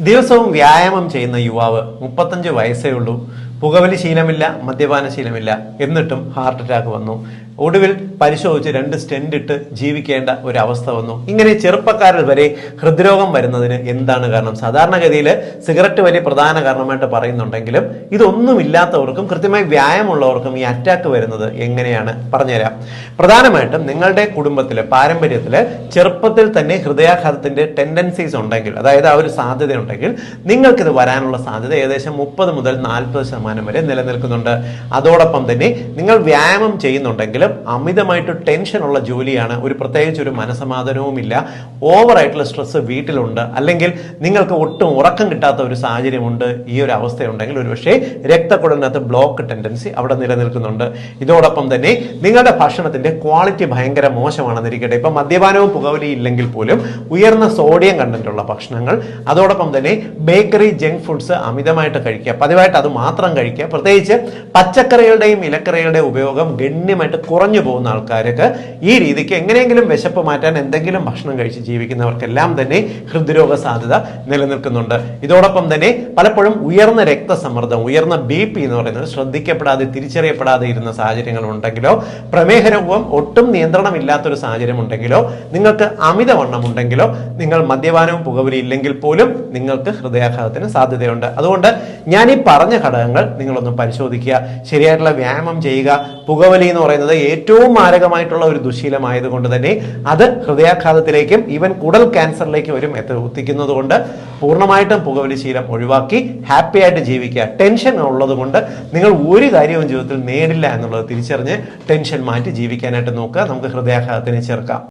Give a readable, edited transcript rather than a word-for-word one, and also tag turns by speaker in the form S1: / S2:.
S1: ദിവസവും വ്യായാമം ചെയ്യുന്ന യുവാവ് 35 വയസ്സേ ഉള്ളൂ. പുകവലി ശീലമില്ല, മദ്യപാന ശീലമില്ല. എന്നിട്ടും ഹാർട്ട് അറ്റാക്ക് വന്നു. ഒടുവിൽ പരിശോധിച്ച് 2 സ്റ്റെന്റ് ഇട്ട് ജീവിക്കേണ്ട ഒരു അവസ്ഥ വന്നു. ഇങ്ങനെ ചെറുപ്പക്കാരിൽ വരെ ഹൃദ്രോഗം വരുന്നതിന് എന്താണ് കാരണം? സാധാരണഗതിയിൽ സിഗരറ്റ് വലിയ പ്രധാന കാരണമായിട്ട് പറയുന്നുണ്ടെങ്കിലും ഇതൊന്നുമില്ലാത്തവർക്കും കൃത്യമായി വ്യായാമമുള്ളവർക്കും ഈ അറ്റാക്ക് വരുന്നത് എങ്ങനെയാണ് പറഞ്ഞുതരാം. പ്രധാനമായിട്ടും നിങ്ങളുടെ കുടുംബത്തിൽ പാരമ്പര്യത്തിൽ ചെറുപ്പത്തിൽ തന്നെ ഹൃദയാഘാതത്തിന്റെ ടെൻഡൻസീസ് ഉണ്ടെങ്കിൽ, അതായത് ആ ഒരു സാധ്യത ഉണ്ടെങ്കിൽ നിങ്ങൾക്കിത് വരാനുള്ള സാധ്യത ഏകദേശം 30 മുതൽ 40% വരെ നിലനിൽക്കുന്നുണ്ട്. അതോടൊപ്പം തന്നെ നിങ്ങൾ വ്യായാമം ചെയ്യുന്നുണ്ടെങ്കിലും അമിതമായിട്ട് ടെൻഷൻ ഉള്ള ജോലിയാണ്, പ്രത്യേകിച്ച് ഒരു മനസമാധാനവുമില്ല, ഓവറായിട്ടുള്ള സ്ട്രെസ് വീട്ടിലുണ്ട്, അല്ലെങ്കിൽ നിങ്ങൾക്ക് ഒട്ടും ഉറക്കം കിട്ടാത്ത ഒരു സാഹചര്യമുണ്ട്, ഈ ഒരു അവസ്ഥയുണ്ടെങ്കിൽ ഒരുപക്ഷെ രക്തക്കുഴലിനകത്ത് ബ്ലോക്ക് ടെൻഡൻസി അവിടെ നിലനിൽക്കുന്നുണ്ട്. ഇതോടൊപ്പം തന്നെ നിങ്ങളുടെ ഭക്ഷണത്തിന്റെ ക്വാളിറ്റി ഭയങ്കര മോശമാണെന്നിരിക്കട്ടെ, ഇപ്പം മദ്യപാനവും പുകവലിയും ഇല്ലെങ്കിൽ പോലും ഉയർന്ന സോഡിയം കണ്ടന്റ് ഉള്ള ഭക്ഷണങ്ങൾ, അതോടൊപ്പം തന്നെ ബേക്കറി ജങ്ക് ഫുഡ്സ് അമിതമായിട്ട് കഴിക്കുക, പതിവായിട്ട് അത് മാത്രം കഴിക്കുക, പ്രത്യേകിച്ച് പച്ചക്കറികളുടെയും ഇലക്കറികളുടെയും ഉപയോഗം ഗണ്യമായിട്ട് കുറഞ്ഞു പോകുന്ന ആൾക്കാർക്ക്, ഈ രീതിക്ക് എങ്ങനെയെങ്കിലും വിശപ്പ് മാറ്റാൻ എന്തെങ്കിലും ഭക്ഷണം കഴിച്ച് ജീവിക്കുന്നവർക്കെല്ലാം തന്നെ ഹൃദ്രോഗ സാധ്യത നിലനിൽക്കുന്നുണ്ട്. ഇതോടൊപ്പം തന്നെ പലപ്പോഴും ഉയർന്ന രക്തസമ്മർദ്ദം, ഉയർന്ന BP എന്ന് പറയുന്നത് ശ്രദ്ധിക്കപ്പെടാതെ തിരിച്ചറിയപ്പെടാതെ ഇരുന്ന സാഹചര്യങ്ങൾ ഉണ്ടെങ്കിലോ, പ്രമേഹ രോഗം ഒട്ടും നിയന്ത്രണമില്ലാത്തൊരു സാഹചര്യം ഉണ്ടെങ്കിലോ, നിങ്ങൾക്ക് അമിതവണ്ണം ഉണ്ടെങ്കിലോ, നിങ്ങൾ മദ്യപാനവും പുകവലി ഇല്ലെങ്കിൽ പോലും നിങ്ങൾക്ക് ഹൃദയാഘാതത്തിന് സാധ്യതയുണ്ട്. അതുകൊണ്ട് ഞാൻ ഈ പറഞ്ഞ ഘടകങ്ങൾ നിങ്ങളൊന്ന് പരിശോധിക്കുക. ശരിയായിട്ടുള്ള വ്യായാമം ചെയ്യുക. പുകവലി എന്ന് പറയുന്നത് ഏറ്റവും മാരകമായിട്ടുള്ള ഒരു ദുശീലമായതുകൊണ്ട് തന്നെ അത് ഹൃദയാഘാതത്തിലേക്കും ഈവൻ കുടൽ ക്യാൻസറിലേക്കും വരും എത്തിക്കുന്നത് കൊണ്ട് പൂർണ്ണമായിട്ടും പുകവലി ശീലം ഒഴിവാക്കി ഹാപ്പി ആയിട്ട് ജീവിക്കുക. ടെൻഷൻ ഉള്ളത് കൊണ്ട് നിങ്ങൾ ഒരു കാര്യവും ജീവിതത്തിൽ നേടില്ല എന്നുള്ളത് തിരിച്ചറിഞ്ഞ് ടെൻഷൻ മാറ്റി ജീവിക്കാനായിട്ട് നോക്കുക. നമുക്ക് ഹൃദയാഘാതത്തിനെ ചെറുക്കാം.